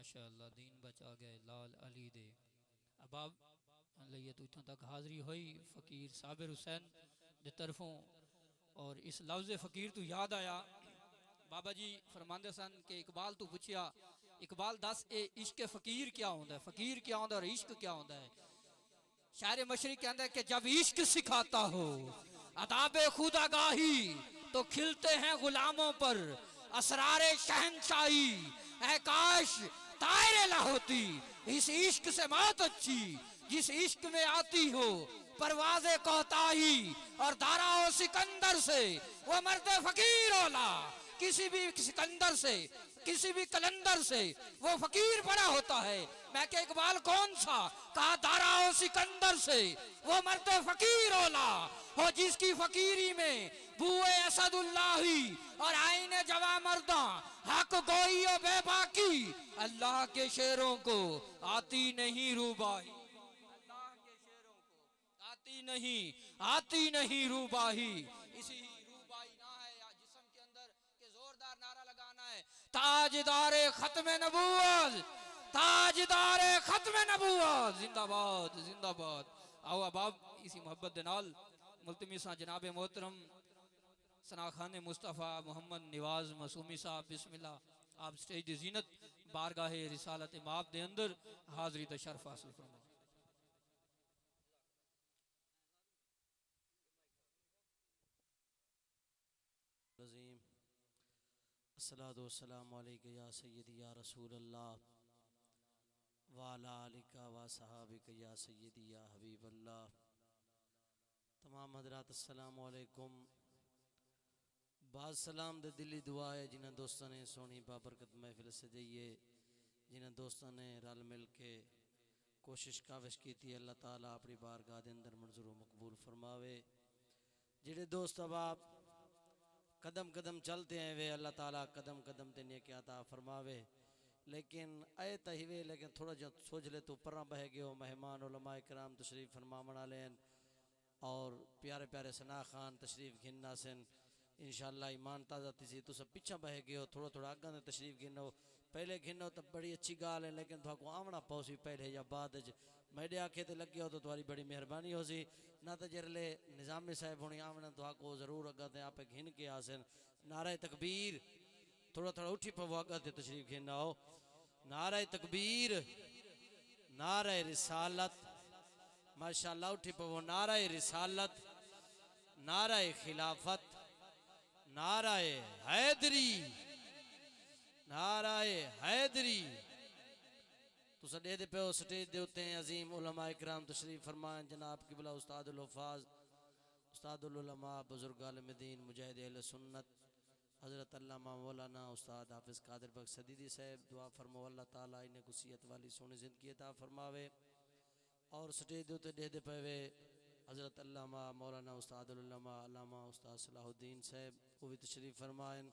माशाअल्लाह दीन बचा गए लाल अली दे अबाब लिए तो इतों तक हाज़री हुई फ़कीर साबिर हुसैन दे तरफों। और इस लफ्ज़ फ़कीर तो याद आया बाबा जी फरमांदे सन कि इकबाल तू पूछया इकबाल दस ए इश्क फ़कीर क्या होता है, फ़कीर क्या होता है और इश्क क्या होता है। शायर मशरी कहता है कि जब इश्क सिखाता हो अदाबे खुदागाही तो खिलते हैं गुलामों पर असरारे शहनशाही। ऐ काश तायरे ला होती इस इश्क से मौत अच्छी जिस इश्क में आती हो परवाज़े कोताही। और दाराओ सिकंदर से वो मर्द फकीर ओला किसी भी सिकंदर से किसी भी कलंदर से वो फकीर बड़ा होता है। मैं क्या इकबाल कौन सा कहा दाराओ सिकंदर से वो मर्द फकीर ओला हो जिसकी फकीरी में बुए असदुल्लाही और आईने जवा मर्दा हक गोई और बेबाकी। अल्लाह के शेरों को आती नहीं रूबाही, अल्लाह के शेरों को आती नहीं रूबाही। इसी रूबाही ना है या जिस्म के अंदर के जोरदार नारा लगाना है ताजदारे खत्म नबूवत, ताजदारे खत्म नबूवत जिंदाबाद जिंदाबाद। आओ अबाब इसी मोहब्बत दे नाल मुल्तमिसा जनाब मोहतरम सना खान मुस्तफ़ा मोहम्मद नवाज मसूमी साहब बिस्मिल्लाह आप स्टेज दी जीनत बारगाहे रिसालत माप दे अंदर हाज़री दा शर्फ हासिल फरमा। अज़ीम अस्सलातु वस्सलामु अलैका या सय्यदी या रसूल अल्लाह वाला आलिका व सहाबिका या सय्यदी या हबीब अल्लाह। तमाम हज़रात अस्सलामु अलैकुम। बाद सलाम दे दिली दुआ है जिन्हें दोस्तों ने सोनी बाबरकत महफिल सजाइए जिन्हें दोस्तों ने रल मिल के कोशिश काविश की थी अल्लाह ताला अपनी बारगाह दे अंदर मंजूर मकबूल फरमावे। जिहड़े दोस्त अब आप कदम कदम चलते हैं वे अल्लाह ताला कदम कदम ते नेकी अता फरमावे। लेकिन आए तहीवे लेकिन थोड़ा जो सोच ले तो परा बह गयो मेहमान उलमा कराम तशरीफ़ फरमावण वाले और प्यारे प्यारे सना खान तशरीफ़ घिनना सन इंशाअल्लाह ईमान ताज़ा थी तुस पिछा बह गयो थोड़ा थोड़ा अगं ते तशरीफ़ घिनो पहले घिनो तो बड़ी अच्छी गाल है लेकिन थोड़ा आवना पौसी पहले या बाद मेरे आखे ते लगे हो तो तुम्हारी बड़ी मेहरबानी हो सी ना तो जरले निज़ामी साहब होनी आवना तो को ज़रूर अगं ते आप घिन के आसन। नारे तकबीर थोड़ा थोड़ा उठी पवो अगं ते तशरीफ़ घिन आओ। नारे तकबीर नारे रिसालत माशाअल्लाह उठी पवो नारे रिसालत नारे खिलाफत नाराए हैदरी नाराए हैदरी। तुस दे दे पे स्टेज दे उत्ते अजीम उलमा इकराम तशरीफ फरमान जनाब किबला उस्तादुल हफ़ाज़ उस्तादुल उलमा बुजुर्ग आलिम दीन मुजाहिद अहले सुन्नत हज़रत अल्लामा मौलाना उस्ताद हाफिज़ कादिर बख्श सदीदी साहब दुआ फरमाओ अल्लाह ताला इन्हें कुसियत वाली सोनी ज़िंदगी अता फरमावे। और स्टेज दे उत्ते दे दे पे हज़रत अल्लामा मौलाना उस्तादुल उलमा अल्लामा उस्ताद सलाहुद्दीन साहब वो भी तशरीफ़ फरमाएं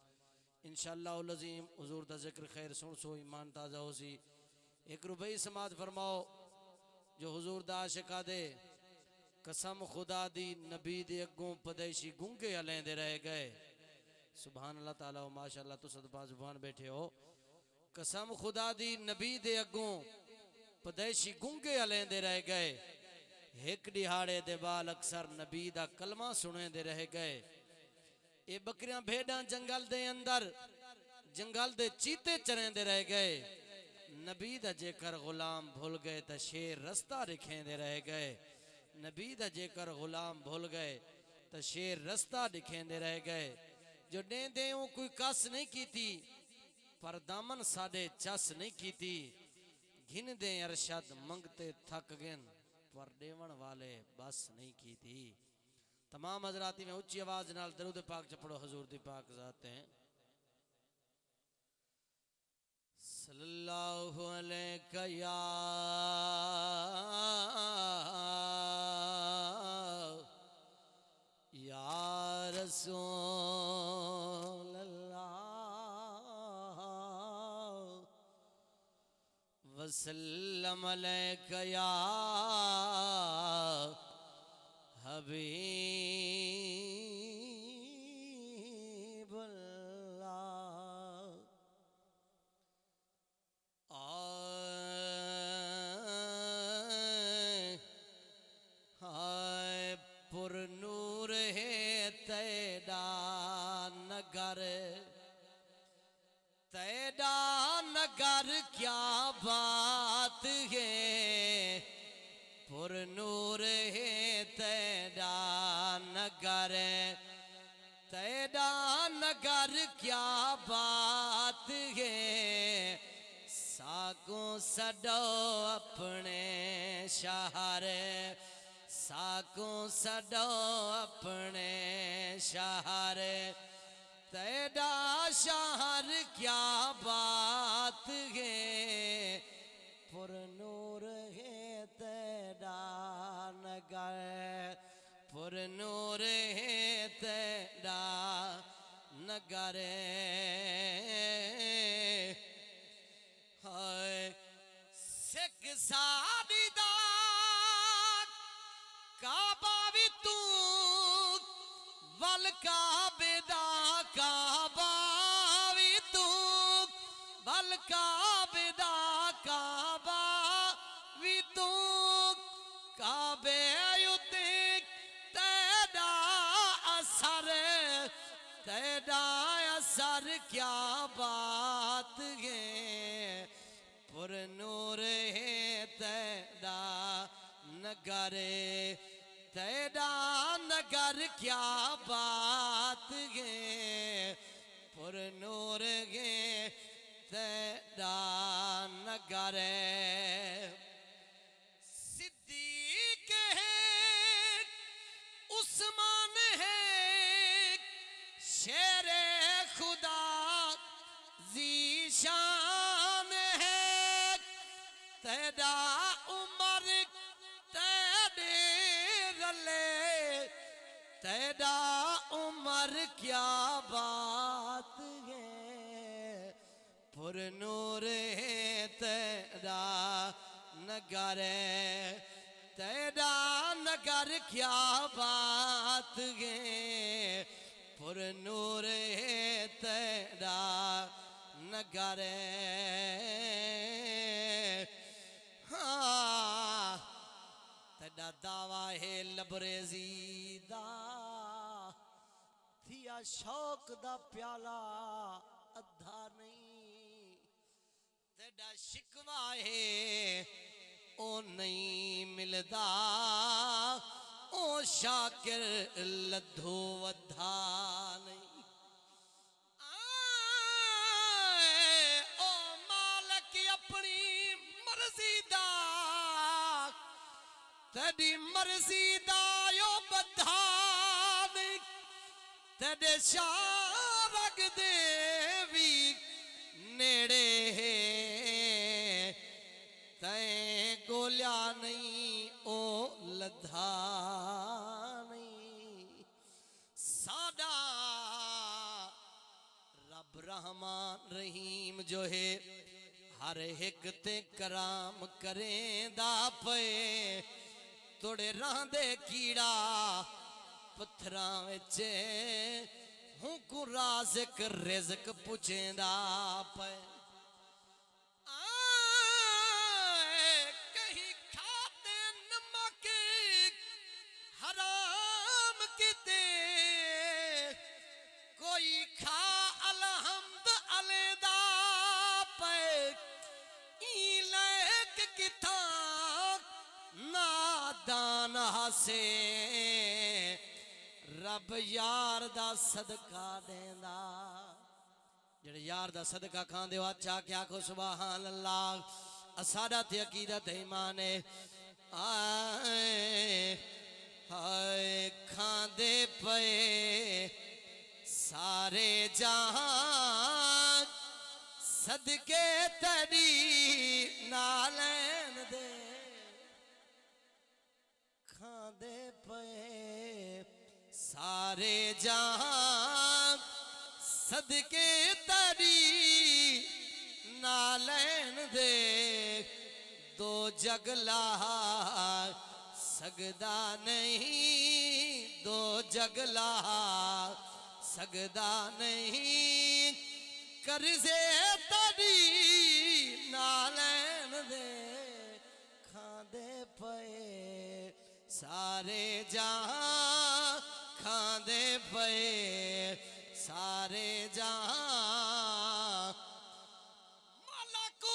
इंशाअल्लाह अज़ीम। हुज़ूर दा ज़िक्र खैर सुन सो ईमान ताज़ा हो सी। एक रुपई समात फरमाओ जो हुज़ूर दा आशिका दे कसम खुदा दी नबी दे अगों पदेशी गूंगे हलेंदे रह गए। सुभान अल्लाह ताला माशाअल्लाह तुस जुबान बैठे हो। कसम खुदा दी नबी दे अगों पदेशी गूंगे हलेंदे रह गए। एक दिहाड़े दे बाल अक्सर नबी दा कलमा सुने दे रह गए। ये बकरियां भेड़ां जंगल दे अंदर जंगल दे चीते चरेंदे रह गए। नबी दा जेकर गुलाम भूल गए तो शेर रास्ता दिखेंदे रह गए। नबी दा जेकर गुलाम भूल गए तो शेर रास्ता दिखेंदे रह गए। जो देंदे कोई कस नहीं की थी पर दामन साडे चस नहीं की थी। घिन दे अरशद मंगते थक गए पर देवन वाले बस नहीं की थी। तमाम हजराती में उच्ची आवाज नाल दरूद पाक चपड़ो हजूर दी पाक जाते हैं सल्लल्लाहु अलैहि या रसूल अल्लाह वसल्लम अलैका या हबीब अल्लाह। नगर क्या बात है पुर नूर है तेरा नगर क्या बात है सागो सडो अपने शहर सागो सडो अपने शहर तेरा शहर क्या बात है पुर नूर है तेरा नगर पुर नूर है तेरा नगर हाय सिख साड़ी दा काबा भी तू वल काबे दा काबा भी तू वल काबे दा काबा भी तू काबे उते तेरा असर क्या बात है पुर नूर है तेरा नगर क्या बात है पुर नूर है तेरा नगर सिद्दीक है उस्मान है शेर खुदा जीशान है तेरा उमर तेरे रले तेरा उमर क्या बात है पुर नूर है तेरा नगर क्या बात है पुर नूर है तेरा नगर हाँ तेरा दावा है लबरेजी दा थिया शौक दा प्याला अद्धा नहीं तेरा शिकवा है ओ नहीं मिलदा ओ शाकिर लद्धो वधा नहीं ओ मालक अपनी मर्जी दा तेरी मर्जी दा यो बधा नहीं तेरे शारग देवी नेड़े तैं गोल्या नहीं ओ लधा नहीं सादा रब रहमान रहीम जो है हर एक ते कराम करेंदा पे तोड़े रांदे कीड़ा पत्थरां विच हूं को राज़िक रिज़्क पुछेंदा पे कहीं खाते नमक हराम किते कोई खा अलहम्द अलदा पे इलेक किथा नादान हसे रब यार दा सदका देंदा जेड़े यार दा सदका खांदे हो अच्छा क्या को सुभान अल्लाह असादा ते अकीदत ईमान है हाय खांदे पे सारे जहां सदके तेरी नालैन दे खांदे पे सारे जहां सदके तेरी नालैन दे दो जगला सगदा नहीं दो जगला सगदा नहीं करजे तेरी नालैन दे खांदे पे सारे जहां खांदे पे सारे जहां मालक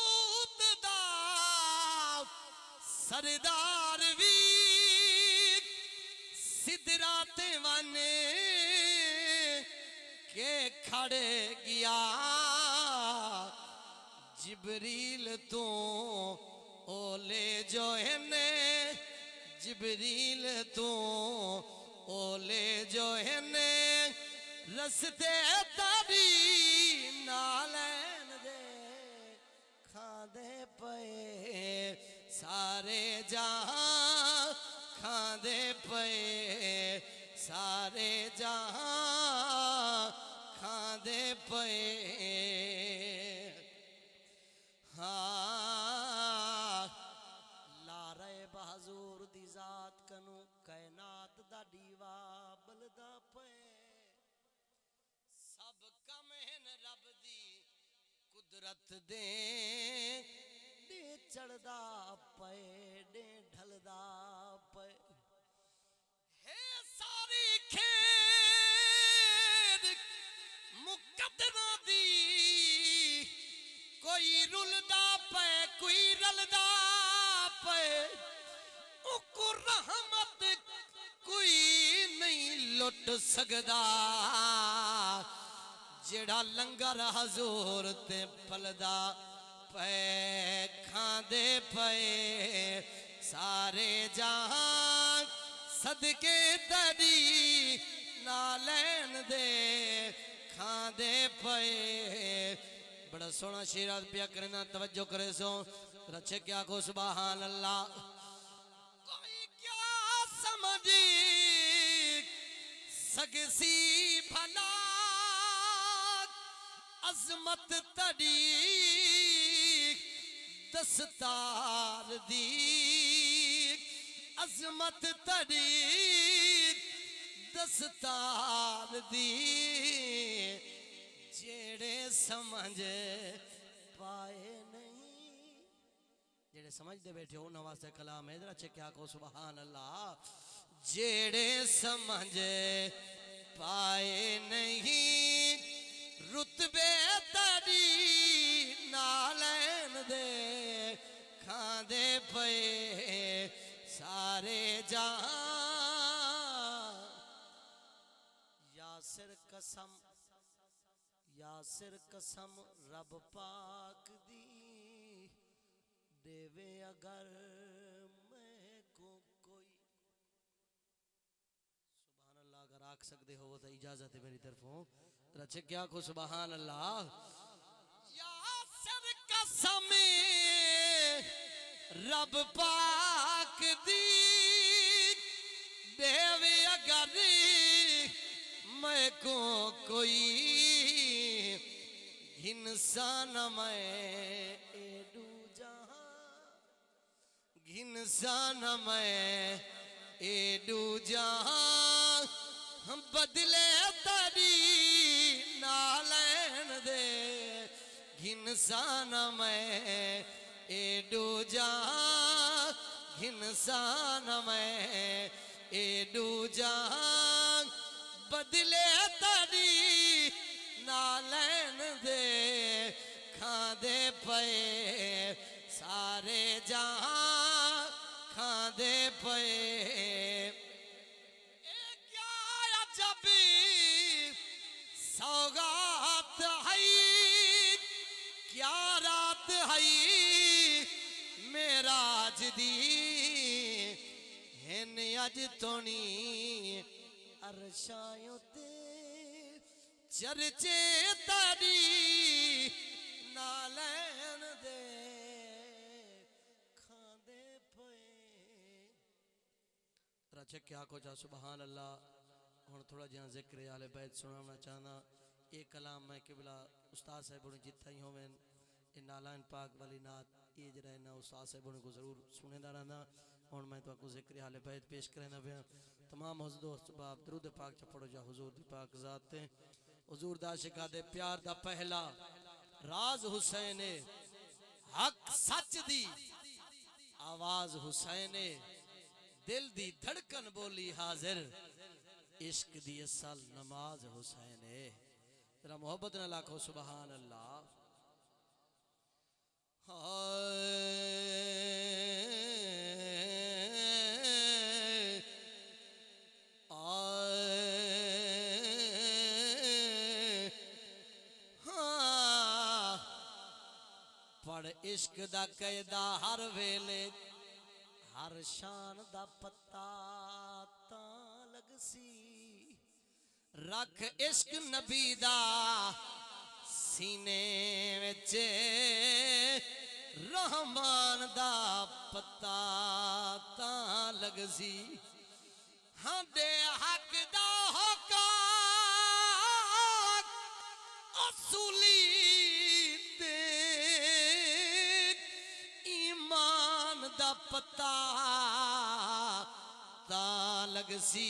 सरदार भी सिदराते वाने के खड़े गया जिबरील तो ओले जो है ने जिबरील तो ओले जो है ने रस्ते तारी नालैन दे खादे पे सारे जहां खादे पे सारे जहां खादे पे हाँ लारे बहजूर दी जात कनु कायनात दा दीवा बलदा पे सब कम हैं रब दी कुदरत दे डे चढ़दा पे डे ढलदा पे है सारी खेद मुकद्दरा दी कोई रुलदा पे कोई रलदा पे उको रहमत कोई नहीं लुट सकदा जेड़ा लंगर हजूर ते पलदा पे खांदे पे सारे जहां सदके तड़ी नालैन दे खांदे पे बड़ा सोना शेरात पिया करना तवज्जो करे सो रचे क्या को सुभान अल्लाह कोई क्या समझ सकसी भला अजमत तड़ी दस्तार दी अजमत तड़ी दस्तार दी जेड़े समझ पाए नहीं जेड़े समझ दे बैठे हो उन्हां वास्ते कलाम है इधर अच्छे क्या को सुभान अल्लाह जेड़े समझ पाए नहीं रुतबे तड़ी नालैन दे खांदे पे सारे जहां यासिर कसम यासिर कसम रब पाक दी देवे अगर मैं को कोई सुभान अल्लाह अगर आख सकते हो तो इजाजत है मेरी तरफों रचे क्या को सुभान अल्लाह यासिर कसम रब पाक दी देवे अगर मैं को कोई इंसान मैं एडू जहां इंसान मैं एडू जहां बदले तड़ी नालैन दे इंसान मैं एडू जहां इंसान मैं एडू जहां बदले तड़ी नालैन दे खांदे पे सारे जहां खांदे पे क्या अजब सौगात है क्या रात है मेराज दी हिन अज तोनी अरशायों ते चर्चे तारी नालैन दे खांदे पे रचे क्या को जा सुभान अल्लाह हुन थोड़ा जिहा जिक्र आले बैत सुनाना चाहना ये कलाम मैं किबला उस्ताद साहब ने जिथा ही होवेन ए नालैन पाक वाली नात ये जरा ना उस्ताद साहब को जरूर सुनेदा रहना हुन मैं तो जिक्र आले बैत पेश करना पे तमाम दोस्त बाप दरूद पाक च पढ़ो जा हुजूर दी पाक ज़ात ते हुजूर दा शिका दे प्यार दा पहला राज हुसैन हक सच दी आवाज हुसैन दिल दी धड़कन बोली हाजिर इश्क दी असल नमाज हुसैन तेरा मोहब्बत न लाखो सुभान अल्लाह इश्क दा कैदा हर वेले हर शान दा पता तां लगसी रख इश्क नबी दा सीने विच रहमान दा पता तां लगसी हांदे हक दा होका असुली ते ईमान दा पता तां लगसी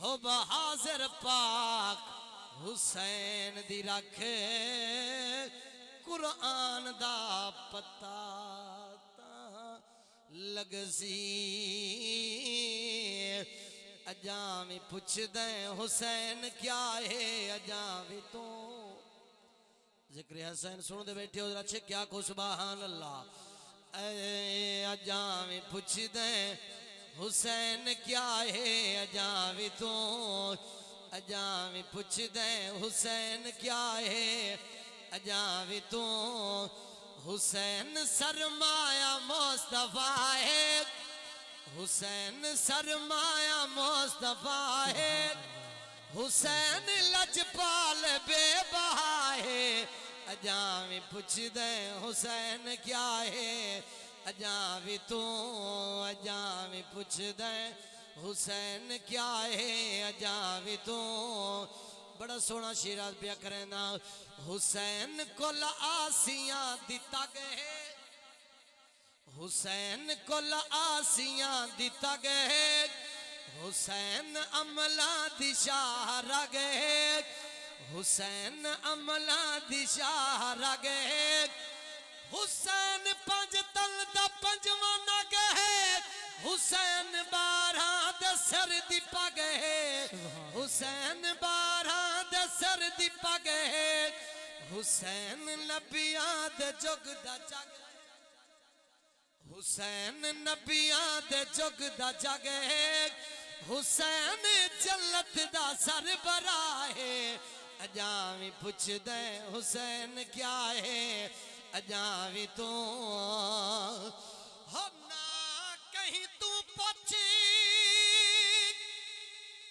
हो बहाज़िर पाक हुसैन दी रख कुरान दा पता तां लगसी अजामी पुछदे हुसैन क्या है अजामी तो जिक्र हुसैन सुन दे बैठे हो अच्छे क्या को सुभान अल्लाह अजामी पुछदे हुसैन क्या है अजामी तो अजामी पुछदे हुसैन क्या है अजामी तो हुसैन सरमाया मुस्तफा है हुसैन सरमाया मुस्तफा है हुसैन लजपाल बेबहा है अजामी पुछदे हुसैन क्या है अजामी तो अजामी पुछदे हुसैन क्या है अजामी तो बड़ा सोना शेराज पिया करना हुसैन कोल आसियां दिता गए हुसैन कोल आसियां दिता गए हुसैन अमला दिशारा गए हुसैन अमला दिशारा गए हुसैन पंज तल दा पंजवाना गए हुसैन 12 दसर दी पगे हुसैन 12 दसर दी पगे हुसैन नबियां दे जुग दा जग हुसैन नबियां दे जुग दा जग हुसैन जन्नत दा सरबरा है अजामी पुछदे हुसैन क्या है अजामी तो हो ना कहीं तू पूछ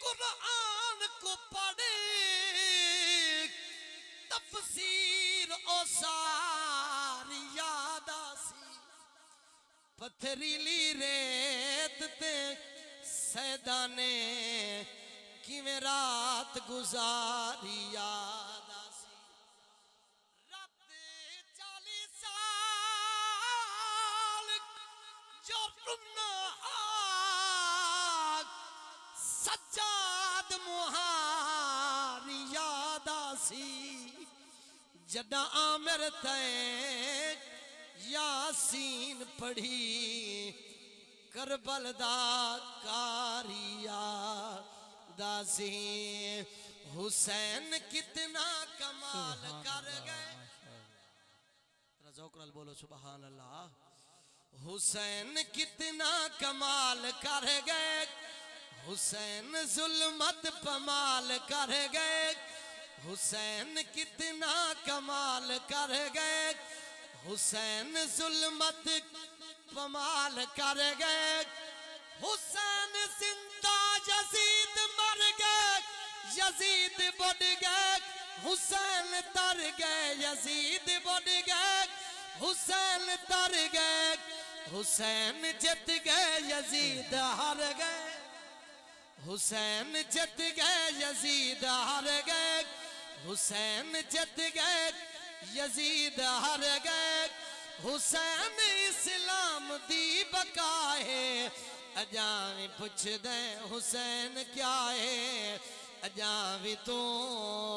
कुरान को पढ़े तफसीर ओ सारी याद आसी पथरीली रेत ते सैदाने किवें रात गुजारी याद आसी रात 40 साल जो रुना सज्जाद मुहारी याद आसी जदा आमिर तय यासीन पढ़ी करबल दा कारिया दासी हुसैन कितना कमाल कर गए रज़ौक़ बोलो सुभान अल्लाह हुसैन कितना कमाल कर गए हुसैन जुल्मत पमाल कर गए हुसैन कितना कमाल कर गए हुसैन जुल्मत पमाल कर गए हुसैन जिंदा यजीद मर गए यजीद बढ़ गए हुसैन तर गए यजीद बढ़ गए हुसैन तर गए हुसैन जित गए यजीद हार गए हुसैन जित गए यजीद हार गए हुसैन जित गए यजीद हार गए हुसैन इस्लाम दी बका है अजामी पुछदे हुसैन क्या है अजामी तो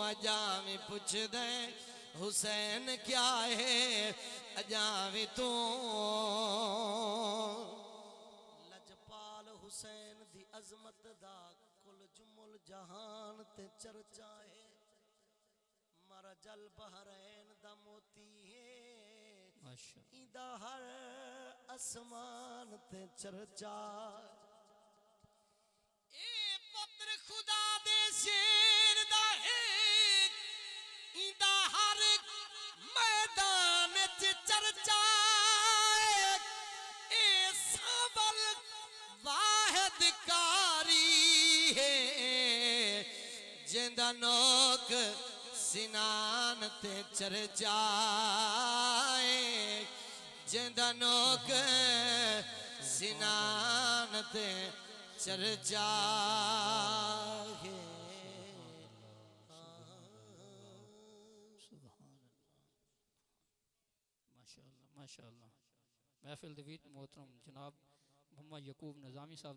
अजामी पुछदे हुसैन क्या है अजामी तो लजपाल हुसैन दी अजमत दा कुल जुमुल जहान ते चर्चा है मारा जल बहरैन दा मोती है इंदा हर आसमान ते चर्चा ए पुत्र खुदा दे शेर दा है इंदा हर मैदान नोक सिनान ते चर्चाए जिंदा नोक सिनान ते चर्चाए माशाअल्लाह माशाअल्लाह महफिल दे विच मोहतरम जनाब मोहम्मद यकूब नज़ामी साहब